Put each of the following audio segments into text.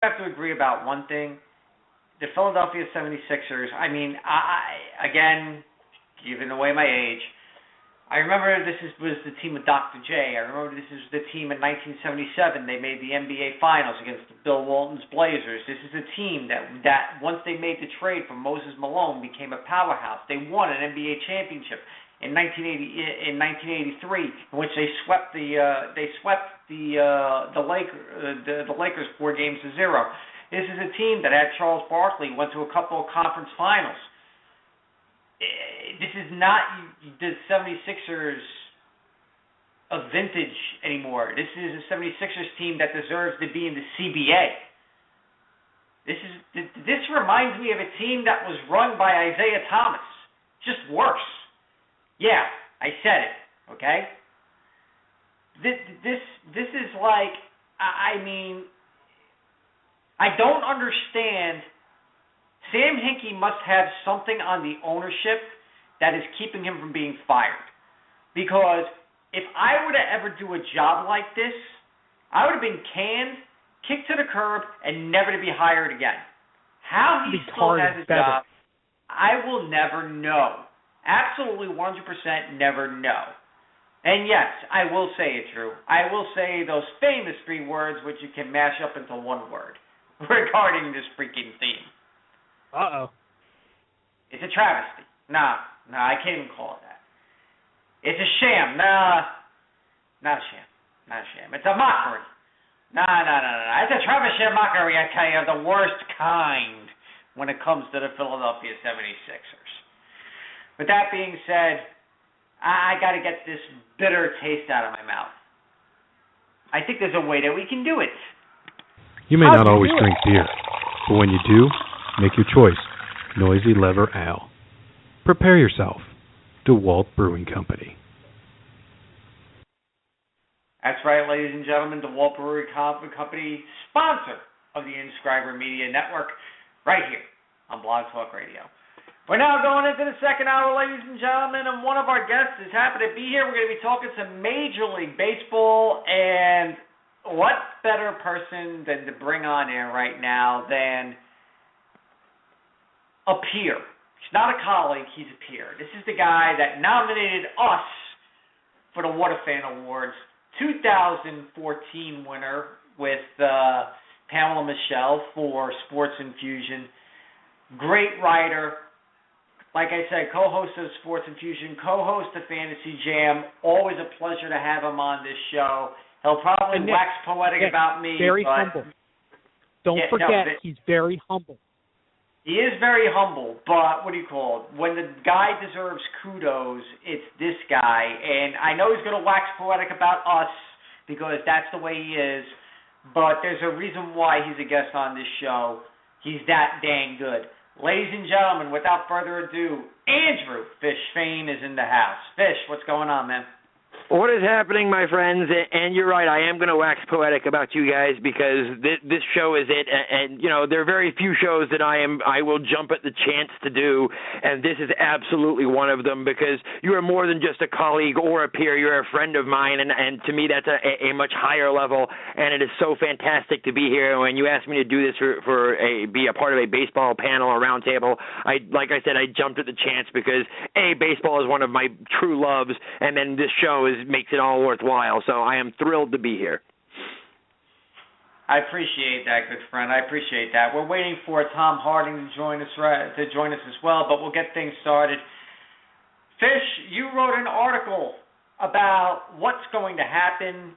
have to agree about one thing. The Philadelphia 76ers, I mean, again, giving away my age, I remember was the team of Dr. J. I remember this is the team in 1977. They made the NBA Finals against the Bill Walton's Blazers. This is a team that once they made the trade for Moses Malone became a powerhouse. They won an NBA championship in 1983, in which they swept the Lakers 4-0. This is a team that had Charles Barkley, went to a couple of conference finals. This is not the 76ers of vintage anymore. This is a 76ers team that deserves to be in the CBA. This reminds me of a team that was run by Isaiah Thomas. Just worse. Yeah, I said it, okay? This is like, I mean, I don't understand. Sam Hinkie must have something on the ownership that is keeping him from being fired. Because if I were to ever do a job like this, I would have been canned, kicked to the curb, and never to be hired again. How he still has a job, I will never know. Absolutely 100% never know. And yes, I will say it, Drew. I will say those famous 3 words which you can mash up into one word regarding this freaking theme. Uh-oh. It's a travesty. No, I can't even call it that. It's a sham. No, not a sham. Not a sham. It's a mockery. No. It's a travesty mockery, I tell you, of the worst kind when it comes to the Philadelphia 76ers. With that being said, I got to get this bitter taste out of my mouth. I think there's a way that we can do it. You may not always drink beer, but when you do, make your choice. Noisy Lever Ale. Prepare yourself. DeWalt Brewing Company. That's right, ladies and gentlemen. DeWalt Brewing Company, sponsor of the Inscriber Media Network, right here on Blog Talk Radio. We're now going into the second hour, ladies and gentlemen, and one of our guests is happy to be here. We're going to be talking some Major League Baseball, and what better person than to bring on air right now than a peer. He's not a colleague, he's a peer. This is the guy that nominated us for the Water Fan Awards, 2014 winner with Pamela Michelle for Sports Infusion. Great writer. Like I said, co-host of Sports Infusion, co-host of Fantasy Jam. Always a pleasure to have him on this show. He'll probably wax poetic about me. Very humble. Don't forget, he's very humble. He is very humble, but what do you call it? When the guy deserves kudos, it's this guy. And I know he's going to wax poetic about us because that's the way he is, but there's a reason why he's a guest on this show. He's that dang good. Ladies and gentlemen, without further ado, Andrew Fish Fain is in the house. Fish, what's going on, man? What is happening, my friends? And you're right, I am going to wax poetic about you guys because this show is it. And you know, there are very few shows that I will jump at the chance to do, and this is absolutely one of them because you are more than just a colleague or a peer. You're a friend of mine, and to me, that's a much higher level. And it is so fantastic to be here. When you asked me to do this be a part of a baseball panel or roundtable, like I said, I jumped at the chance because baseball is one of my true loves, and then this show makes it all worthwhile. So I am thrilled to be here. I appreciate that, good friend. I appreciate that. We're waiting for Tom Harding to join us as well, but we'll get things started. Fish, you wrote an article about what's going to happen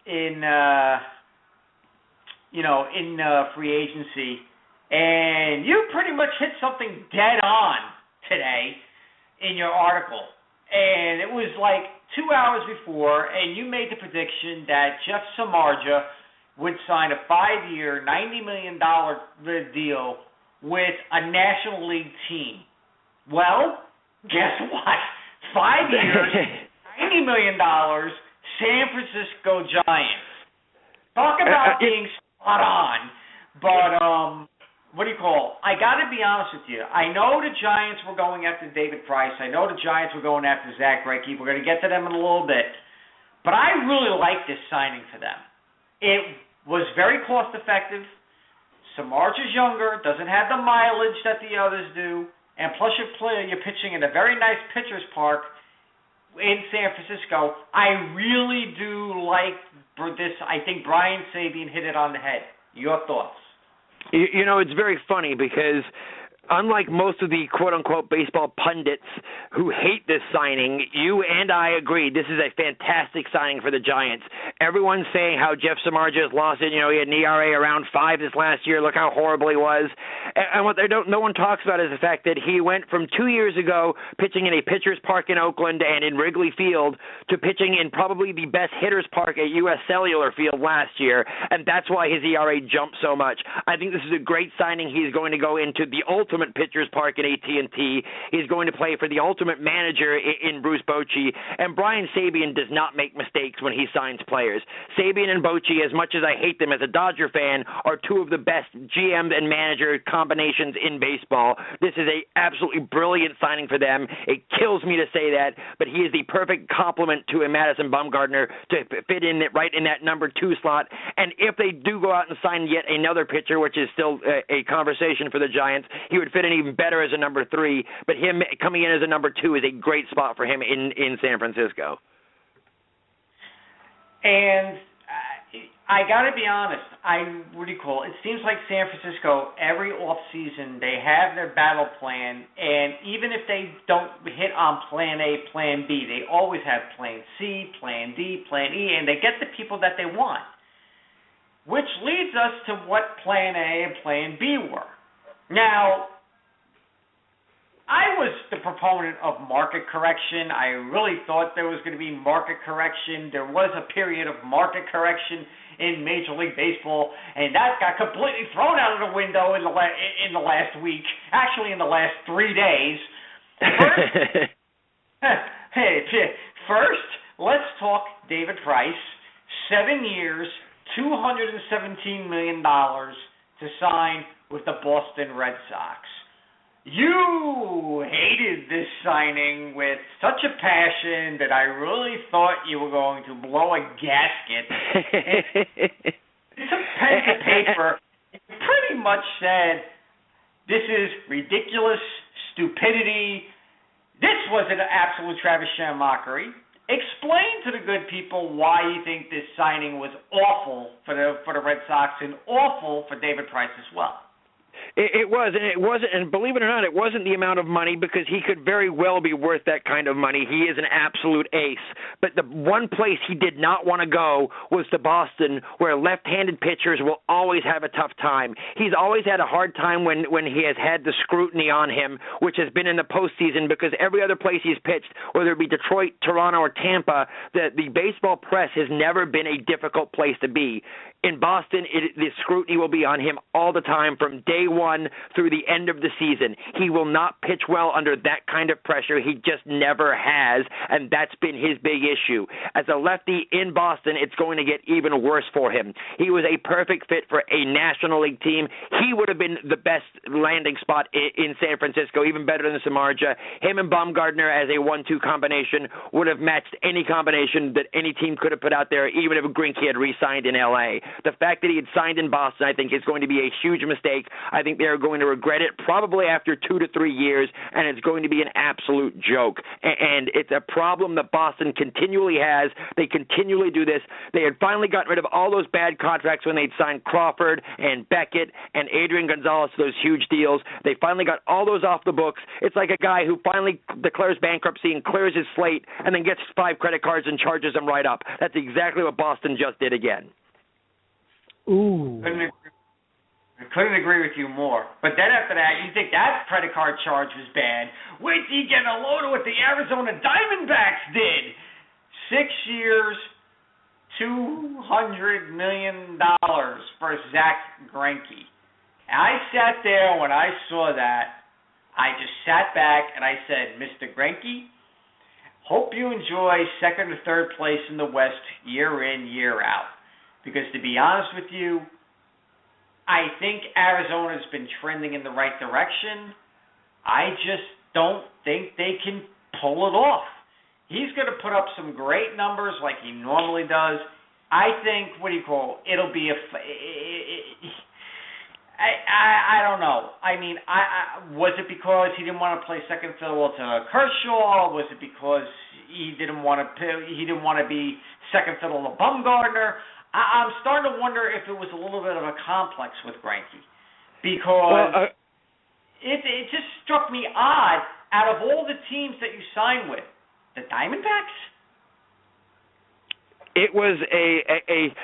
in free agency, and you pretty much hit something dead on today in your article. And it was like 2 hours before, and you made the prediction that Jeff Samardzija would sign a 5-year, $90 million deal with a National League team. Well, guess what? 5 years, $90 million, San Francisco Giants. Talk about being spot on. But, what do you call it? I got to be honest with you. I know the Giants were going after David Price. I know the Giants were going after Zach Greinke. We're going to get to them in a little bit. But I really like this signing for them. It was very cost effective. Samardzija's younger, doesn't have the mileage that the others do, and plus you're pitching in a very nice pitcher's park in San Francisco. I really do like this. I think Brian Sabean hit it on the head. Your thoughts? You know, it's very funny because unlike most of the quote-unquote baseball pundits who hate this signing, you and I agree this is a fantastic signing for the Giants. Everyone's saying how Jeff Samardzija has lost it. You know, he had an ERA around 5 this last year. Look how horrible he was. And what no one talks about is the fact that he went from 2 years ago pitching in a pitcher's park in Oakland and in Wrigley Field to pitching in probably the best hitter's park at U.S. Cellular Field last year, and that's why his ERA jumped so much. I think this is a great signing. He's going to go into the ultimate pitcher's park at AT&T. He's going to play for the ultimate manager in Bruce Bochy, and Brian Sabean does not make mistakes when he signs players. Sabean and Bochy, as much as I hate them as a Dodger fan, are two of the best GM and manager combinations in baseball. This is a absolutely brilliant signing for them. It kills me to say that, but he is the perfect complement to a Madison Bumgarner to fit in right in that number 2 slot. And if they do go out and sign yet another pitcher, which is still a conversation for the Giants, he would fit in even better as a number 3, but him coming in as a number 2 is a great spot for him in San Francisco. And I got to be honest, it seems like San Francisco, every offseason, they have their battle plan, and even if they don't hit on plan A, plan B, they always have plan C, plan D, plan E, and they get the people that they want, which leads us to what plan A and plan B were. Now, I was the proponent of market correction. I really thought there was going to be market correction. There was a period of market correction in Major League Baseball, and that got completely thrown out of the window in the last week. Actually, in the last 3 days. First, let's talk David Price. 7 years, $217 million to sign with the Boston Red Sox. You hated this signing with such a passion that I really thought you were going to blow a gasket. Some pen to paper, you pretty much said, this is ridiculous, stupidity. This was an absolute Travis Sham mockery. Explain to the good people why you think this signing was awful for the Red Sox and awful for David Price as well. It was, and it wasn't, and believe it or not, it wasn't the amount of money because he could very well be worth that kind of money. He is an absolute ace. But the one place he did not want to go was to Boston, where left-handed pitchers will always have a tough time. He's always had a hard time when he has had the scrutiny on him, which has been in the postseason, because every other place he's pitched, whether it be Detroit, Toronto, or Tampa, the baseball press has never been a difficult place to be. In Boston, the scrutiny will be on him all the time from day one through the end of the season. He will not pitch well under that kind of pressure. He just never has, and that's been his big issue. As a lefty in Boston, it's going to get even worse for him. He was a perfect fit for a National League team. He would have been the best landing spot in San Francisco, even better than Samardzija. Him and Bumgarner as a 1-2 combination would have matched any combination that any team could have put out there, even if Greinke had re-signed in L.A. The fact that he had signed in Boston, I think, is going to be a huge mistake. I think they're going to regret it probably after 2 to 3 years, and it's going to be an absolute joke. And it's a problem that Boston continually has. They continually do this. They had finally gotten rid of all those bad contracts when they'd signed Crawford and Beckett and Adrian Gonzalez to those huge deals. They finally got all those off the books. It's like a guy who finally declares bankruptcy and clears his slate and then gets 5 credit cards and charges them right up. That's exactly what Boston just did again. Ooh. I couldn't agree with you more. But then after that, you think that credit card charge was bad. Wait till you get a load of what the Arizona Diamondbacks did. 6 years, $200 million for Zach Greinke. And I sat there when I saw that. I just sat back and I said, Mr. Greinke, hope you enjoy second or third place in the West year in, year out. Because to be honest with you, I think Arizona's been trending in the right direction. I just don't think they can pull it off. He's going to put up some great numbers like he normally does. I think, it'll be I don't know. I mean, was it because he didn't want to play second fiddle to Kershaw? Was it because he didn't want to be second fiddle to Bumgarner? I'm starting to wonder if it was a little bit of a complex with Greinke, because it just struck me odd. Out of all the teams that you signed with, the Diamondbacks. It was a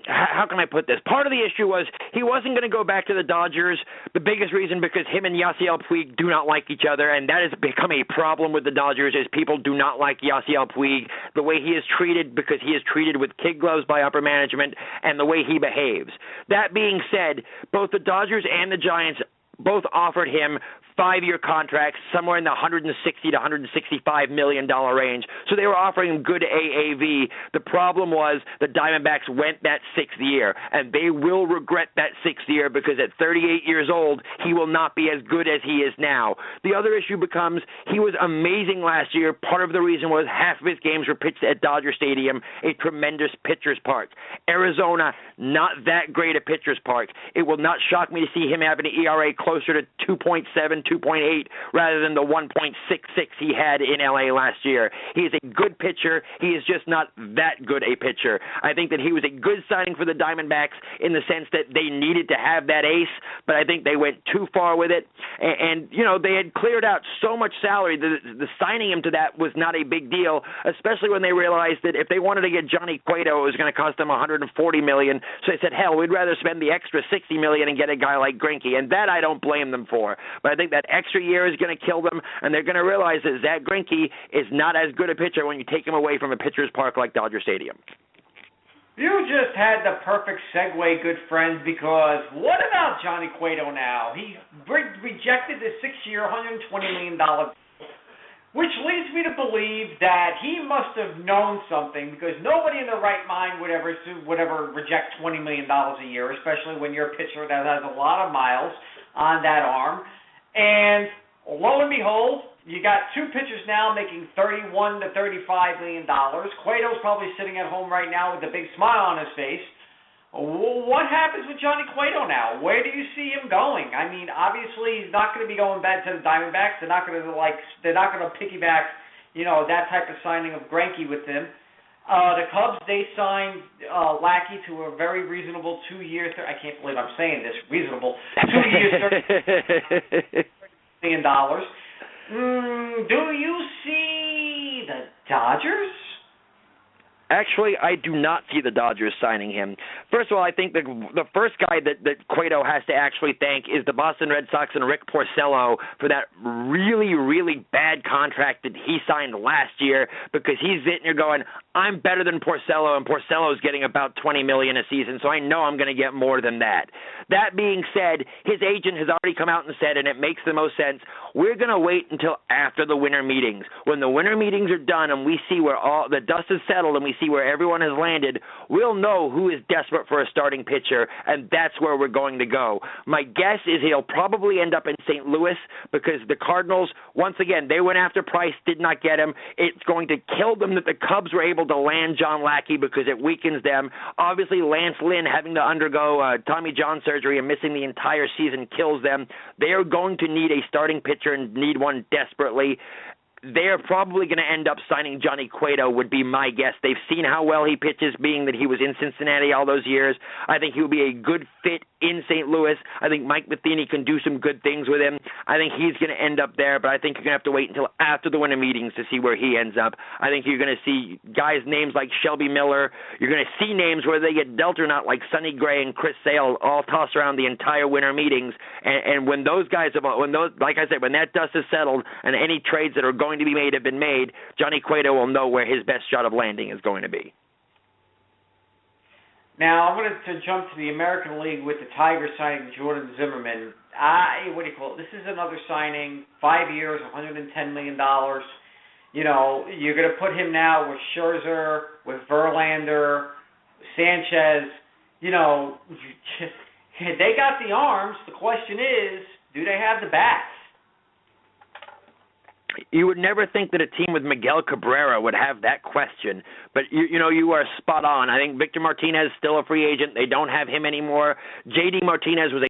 how can I put this? Part of the issue was he wasn't going to go back to the Dodgers. The biggest reason because him and Yasiel Puig do not like each other, and that has become a problem with the Dodgers, is people do not like Yasiel Puig, the way he is treated, because he is treated with kid gloves by upper management, and the way he behaves. That being said, both the Dodgers and the Giants both offered him 5-year contracts, somewhere in the $160 to $165 million range. So they were offering him good AAV. The problem was the Diamondbacks went that 6th year, and they will regret that 6th year, because at 38 years old, he will not be as good as he is now. The other issue becomes he was amazing last year. Part of the reason was half of his games were pitched at Dodger Stadium, a tremendous pitcher's park. Arizona, not that great a pitcher's park. It will not shock me to see him have an ERA closer to 2.7, 2.8, rather than the 1.66 he had in LA last year. He is a good pitcher. He is just not that good a pitcher. I think that he was a good signing for the Diamondbacks in the sense that they needed to have that ace, but I think they went too far with it. And you know, they had cleared out so much salary that the signing him to that was not a big deal, especially when they realized that if they wanted to get Johnny Cueto, it was going to cost them $140 million. So they said, hell, we'd rather spend the extra $60 million and get a guy like Greinke, and that I don't blame them for. But I think that extra year is going to kill them, and they're going to realize that Zach Greinke is not as good a pitcher when you take him away from a pitcher's park like Dodger Stadium. You just had the perfect segue, good friend, because what about Johnny Cueto now? He rejected the 6-year, $120 million, which leads me to believe that he must have known something, because nobody in their right mind would ever reject $20 million a year, especially when you're a pitcher that has a lot of miles on that arm. And lo and behold, you got two pitchers now making $31 to $35 million. Cueto's probably sitting at home right now with a big smile on his face. What happens with Johnny Cueto now? Where do you see him going? I mean, obviously he's not going to be going back to the Diamondbacks. They're not going to piggyback, that type of signing of Greinke with him. The Cubs, they signed Lackey to a very reasonable 2-year. I can't believe I'm saying this. Reasonable 2 years, $30 million. Do you see the Dodgers? Actually, I do not see the Dodgers signing him. First of all, I think the first guy that Cueto has to actually thank is the Boston Red Sox and Rick Porcello for that really, really bad contract that he signed last year, because he's sitting here going, I'm better than Porcello, and Porcello's getting about $20 million a season, so I know I'm going to get more than that. That being said, his agent has already come out and said, and it makes the most sense, we're going to wait until after the winter meetings. When the winter meetings are done and we see where all the dust is settled and we see where everyone has landed, we'll know who is desperate for a starting pitcher, and that's where we're going to go. My guess is he'll probably end up in St. Louis, because the Cardinals, once again, they went after Price, did not get him. It's going to kill them that the Cubs were able to land John Lackey, because it weakens them. Obviously, Lance Lynn having to undergo Tommy John surgery and missing the entire season kills them. They are going to need a starting pitcher and need one desperately. They are probably going to end up signing Johnny Cueto, would be my guess. They've seen how well he pitches, being that he was in Cincinnati all those years. I think he will be a good fit in St. Louis. I think Mike Matheny can do some good things with him. I think he's going to end up there, but I think you're going to have to wait until after the winter meetings to see where he ends up. I think you're going to see guys' names like Shelby Miller. You're going to see names where they get dealt or not, like Sonny Gray and Chris Sale, all toss around the entire winter meetings. And when those guys, like I said, when that dust is settled and any trades that are going to be made have been made, Johnny Cueto will know where his best shot of landing is going to be. Now, I'm going to jump to the American League with the Tigers signing Jordan Zimmerman. This is another signing, 5 years, $110 million. You're going to put him now with Scherzer, with Verlander, Sanchez. They got the arms. The question is, do they have the bats? You would never think that a team with Miguel Cabrera would have that question, but you are spot on. I think Victor Martinez is still a free agent. They don't have him anymore. J.D. Martinez was a